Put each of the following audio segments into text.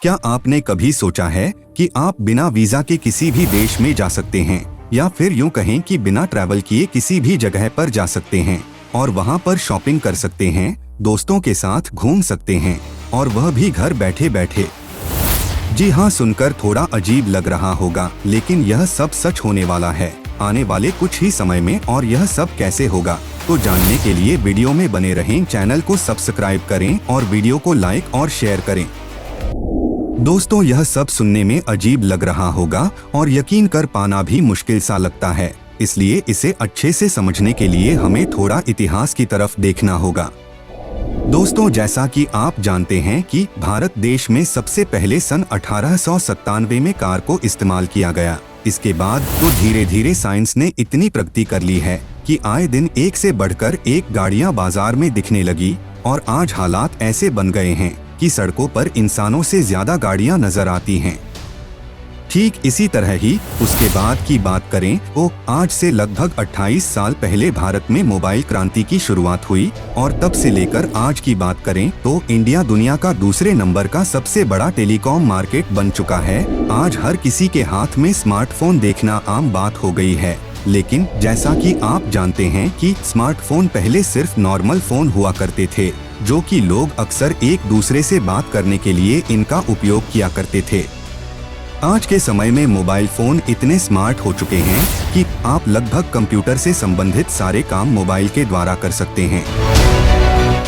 क्या आपने कभी सोचा है कि आप बिना वीजा के किसी भी देश में जा सकते हैं, या फिर यूं कहें कि बिना ट्रैवल किए किसी भी जगह पर जा सकते हैं और वहां पर शॉपिंग कर सकते हैं, दोस्तों के साथ घूम सकते हैं, और वह भी घर बैठे बैठे। जी हाँ, सुनकर थोड़ा अजीब लग रहा होगा, लेकिन यह सब सच होने वाला है आने वाले कुछ ही समय में। और यह सब कैसे होगा, तो जानने के लिए वीडियो में बने रहें। चैनल को सब्सक्राइब करें और वीडियो को लाइक और शेयर करें। दोस्तों, यह सब सुनने में अजीब लग रहा होगा और यकीन कर पाना भी मुश्किल सा लगता है, इसलिए इसे अच्छे से समझने के लिए हमें थोड़ा इतिहास की तरफ देखना होगा। दोस्तों, जैसा कि आप जानते हैं कि भारत देश में सबसे पहले सन 1897 में कार को इस्तेमाल किया गया। इसके बाद तो धीरे धीरे साइंस ने इतनी प्रगति कर ली है कि आए दिन एक से बढ़कर एक गाड़ियां बाजार में दिखने लगी, और आज हालात ऐसे बन गए हैं कि सड़कों पर इंसानों से ज्यादा गाड़ियां नजर आती हैं। ठीक इसी तरह ही उसके बाद की बात करें तो आज से लगभग 28 साल पहले भारत में मोबाइल क्रांति की शुरुआत हुई, और तब से लेकर आज की बात करें तो इंडिया दुनिया का दूसरे नंबर का सबसे बड़ा टेलीकॉम मार्केट बन चुका है। आज हर किसी के हाथ में स्मार्टफोन देखना आम बात हो गई है। लेकिन जैसा कि आप जानते हैं कि स्मार्टफोन पहले सिर्फ नॉर्मल फोन हुआ करते थे, जो कि लोग अक्सर एक दूसरे से बात करने के लिए इनका उपयोग किया करते थे। आज के समय में मोबाइल फोन इतने स्मार्ट हो चुके हैं कि आप लगभग कंप्यूटर से संबंधित सारे काम मोबाइल के द्वारा कर सकते हैं।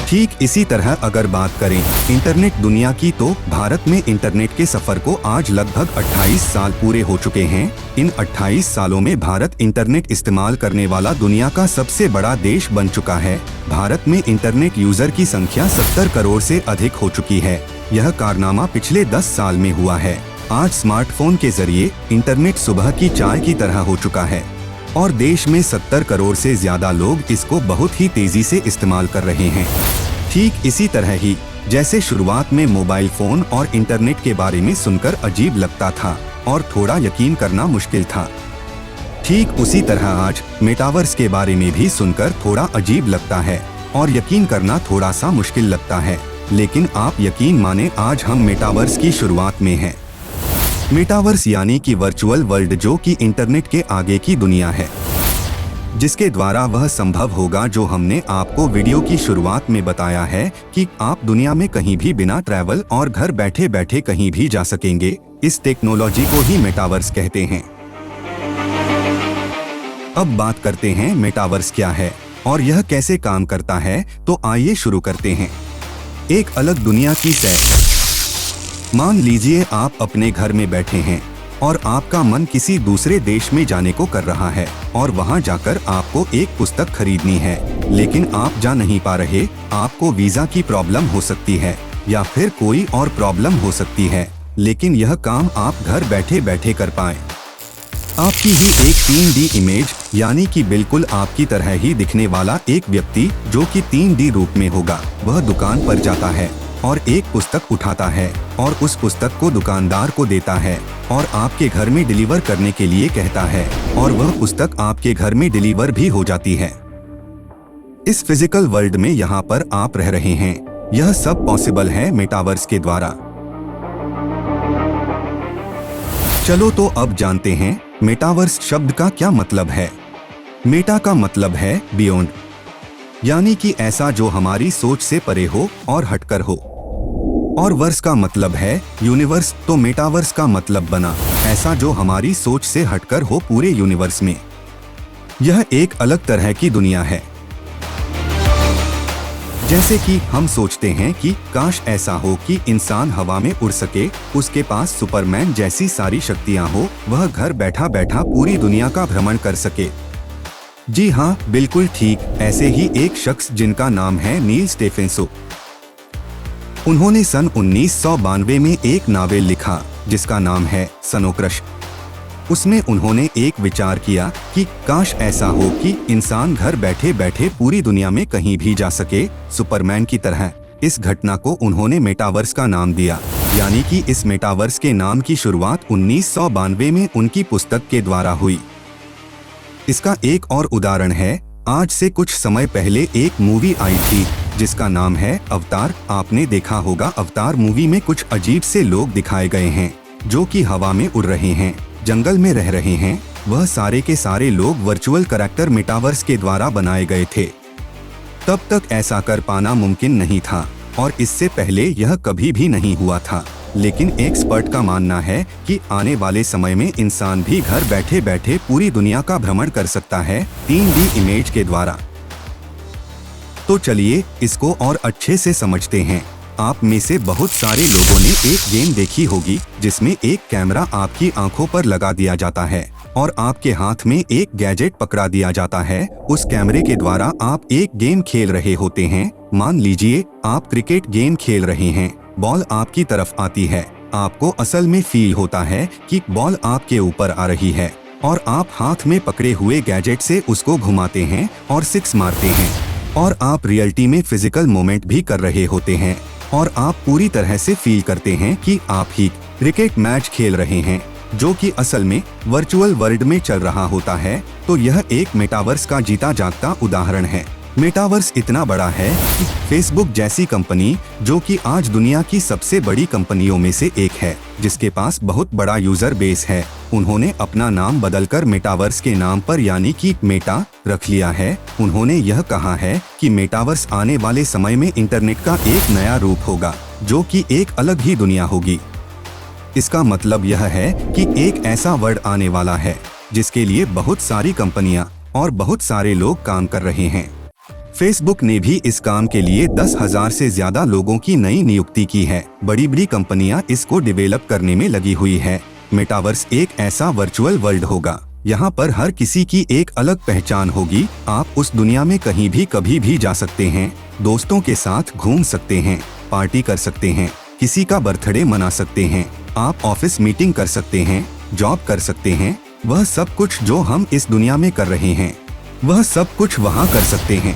ठीक इसी तरह अगर बात करें इंटरनेट दुनिया की, तो भारत में इंटरनेट के सफर को आज लगभग 28 साल पूरे हो चुके हैं। इन 28 सालों में भारत इंटरनेट इस्तेमाल करने वाला दुनिया का सबसे बड़ा देश बन चुका है। भारत में इंटरनेट यूजर की संख्या 70 करोड़ से अधिक हो चुकी है। यह कारनामा पिछले 10 साल में हुआ है। आज स्मार्टफोन के जरिए इंटरनेट सुबह की चाय की तरह हो चुका है, और देश में 70 करोड़ से ज्यादा लोग इसको बहुत ही तेजी से इस्तेमाल कर रहे हैं। ठीक इसी तरह ही जैसे शुरुआत में मोबाइल फोन और इंटरनेट के बारे में सुनकर अजीब लगता था और थोड़ा यकीन करना मुश्किल था, ठीक उसी तरह आज मेटावर्स के बारे में भी सुनकर थोड़ा अजीब लगता है और यकीन करना थोड़ा सा मुश्किल लगता है। लेकिन आप यकीन माने, आज हम मेटावर्स की शुरुआत में हैं। मेटावर्स यानी कि वर्चुअल वर्ल्ड, जो कि इंटरनेट के आगे की दुनिया है, जिसके द्वारा वह संभव होगा जो हमने आपको वीडियो की शुरुआत में बताया है कि आप दुनिया में कहीं भी बिना ट्रैवल और घर बैठे बैठे कहीं भी जा सकेंगे। इस टेक्नोलॉजी को ही मेटावर्स कहते हैं। अब बात करते हैं मेटावर्स क्या है और यह कैसे काम करता है, तो आइए शुरू करते हैं। एक अलग दुनिया की सैर। मान लीजिए आप अपने घर में बैठे हैं और आपका मन किसी दूसरे देश में जाने को कर रहा है, और वहां जाकर आपको एक पुस्तक खरीदनी है, लेकिन आप जा नहीं पा रहे। आपको वीजा की प्रॉब्लम हो सकती है या फिर कोई और प्रॉब्लम हो सकती है, लेकिन यह काम आप घर बैठे बैठे कर पाएं। आपकी ही एक 3D इमेज, यानी कि बिल्कुल आपकी तरह ही दिखने वाला एक व्यक्ति जो कि 3D रूप में होगा, वह दुकान पर जाता है और एक पुस्तक उठाता है और उस पुस्तक को दुकानदार को देता है और आपके घर में डिलीवर करने के लिए कहता है, और वह पुस्तक आपके घर में डिलीवर भी हो जाती है। इस फिजिकल वर्ल्ड में यहाँ पर आप रह रहे हैं। यह सब पॉसिबल है मेटावर्स के द्वारा। चलो तो अब जानते हैं मेटावर्स शब्द का क्या मतलब है। मेटा का मतलब है बियॉन्ड, यानी कि ऐसा जो हमारी सोच से परे हो और हटकर हो, और वर्स का मतलब है यूनिवर्स, तो मेटावर्स का मतलब बना ऐसा जो हमारी सोच से हटकर हो पूरे यूनिवर्स में। यह एक अलग तरह की दुनिया है। जैसे कि हम सोचते हैं कि काश ऐसा हो कि इंसान हवा में उड़ सके, उसके पास सुपरमैन जैसी सारी शक्तियां हो, वह घर बैठा बैठा पूरी दुनिया का भ्रमण कर सके। जी हाँ, बिल्कुल ठीक, ऐसे ही एक शख्स जिनका नाम है नील स्टेफेंसो। उन्होंने सन 1992 में एक नावेल लिखा जिसका नाम है सनो क्रश। उसमें उन्होंने एक विचार किया कि काश ऐसा हो कि इंसान घर बैठे बैठे पूरी दुनिया में कहीं भी जा सके, सुपरमैन की तरह। इस घटना को उन्होंने मेटावर्स का नाम दिया, यानी कि इस मेटावर्स के नाम की शुरुआत 1992 में उनकी पुस्तक के द्वारा हुई। इसका एक और उदाहरण है, आज से कुछ समय पहले एक मूवी आई थी जिसका नाम है अवतार। आपने देखा होगा अवतार मूवी में कुछ अजीब से लोग दिखाए गए हैं जो कि हवा में उड़ रहे हैं, जंगल में रह रहे हैं। वह सारे के सारे लोग वर्चुअल कैरेक्टर मेटावर्स के द्वारा बनाए गए थे। तब तक ऐसा कर पाना मुमकिन नहीं था और इससे पहले यह कभी भी नहीं हुआ था। लेकिन एक्सपर्ट का मानना है कि आने वाले समय में इंसान भी घर बैठे बैठे पूरी दुनिया का भ्रमण कर सकता है 3D इमेज के द्वारा। तो चलिए इसको और अच्छे से समझते हैं। आप में से बहुत सारे लोगों ने एक गेम देखी होगी जिसमें एक कैमरा आपकी आंखों पर लगा दिया जाता है और आपके हाथ में एक गैजेट पकड़ा दिया जाता है। उस कैमरे के द्वारा आप एक गेम खेल रहे होते हैं। मान लीजिए आप क्रिकेट गेम खेल रहे हैं, बॉल आपकी तरफ आती है। आपको असल में फील होता है कि बॉल आपके ऊपर आ रही है और आप हाथ में पकड़े हुए गैजेट से उसको घुमाते हैं और सिक्स मारते हैं और आप रियलिटी में फिजिकल मूवमेंट भी कर रहे होते हैं और आप पूरी तरह से फील करते हैं कि आप ही क्रिकेट मैच खेल रहे हैं जो कि असल में वर्चुअल वर्ल्ड में चल रहा होता है। तो यह एक मेटावर्स का जीता जागता उदाहरण है। मेटावर्स इतना बड़ा है कि फेसबुक जैसी कंपनी, जो कि आज दुनिया की सबसे बड़ी कंपनियों में से एक है, जिसके पास बहुत बड़ा यूजर बेस है, उन्होंने अपना नाम बदलकर मेटावर्स के नाम पर यानी कि मेटा रख लिया है। उन्होंने यह कहा है कि मेटावर्स आने वाले समय में इंटरनेट का एक नया रूप होगा जो कि एक अलग ही दुनिया होगी। इसका मतलब यह है कि एक ऐसा वर्ड आने वाला है जिसके लिए बहुत सारी कंपनियां और बहुत सारे लोग काम कर रहे हैं। फेसबुक ने भी इस काम के लिए 10,000 से ज्यादा लोगों की नई नियुक्ति की है। बड़ी बड़ी कंपनियां इसको डेवलप करने में लगी हुई है। मेटावर्स एक ऐसा वर्चुअल वर्ल्ड होगा, यहाँ पर हर किसी की एक अलग पहचान होगी। आप उस दुनिया में कहीं भी कभी भी जा सकते हैं, दोस्तों के साथ घूम सकते हैं, पार्टी कर सकते हैं, किसी का बर्थडे मना सकते हैं, आप ऑफिस मीटिंग कर सकते हैं, जॉब कर सकते हैं। वह सब कुछ जो हम इस दुनिया में कर रहे हैं, वह सब कुछ वहाँ कर सकते हैं।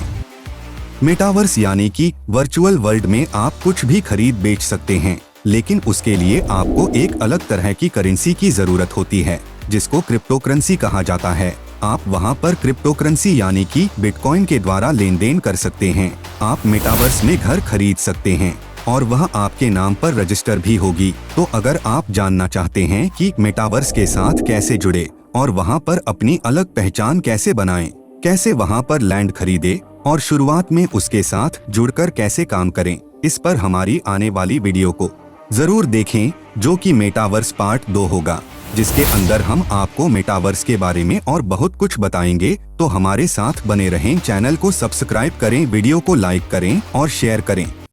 मेटावर्स यानी कि वर्चुअल वर्ल्ड में आप कुछ भी खरीद बेच सकते हैं, लेकिन उसके लिए आपको एक अलग तरह की करेंसी की जरूरत होती है जिसको क्रिप्टो करेंसी कहा जाता है। आप वहां पर क्रिप्टो करेंसी यानी कि बिटकॉइन के द्वारा लेन देन कर सकते हैं। आप मेटावर्स में घर खरीद सकते हैं और वह आपके नाम पर रजिस्टर भी होगी। तो अगर आप जानना चाहते हैं कि मेटावर्स के साथ कैसे जुड़े और वहां पर अपनी अलग पहचान कैसे बनाएं, कैसे वहां पर लैंड खरीदे और शुरुआत में उसके साथ जुड़कर कैसे काम करें, इस पर हमारी आने वाली वीडियो को जरूर देखें जो कि मेटावर्स पार्ट 2 होगा, जिसके अंदर हम आपको मेटावर्स के बारे में और बहुत कुछ बताएंगे। तो हमारे साथ बने रहें, चैनल को सब्सक्राइब करें, वीडियो को लाइक करें और शेयर करें।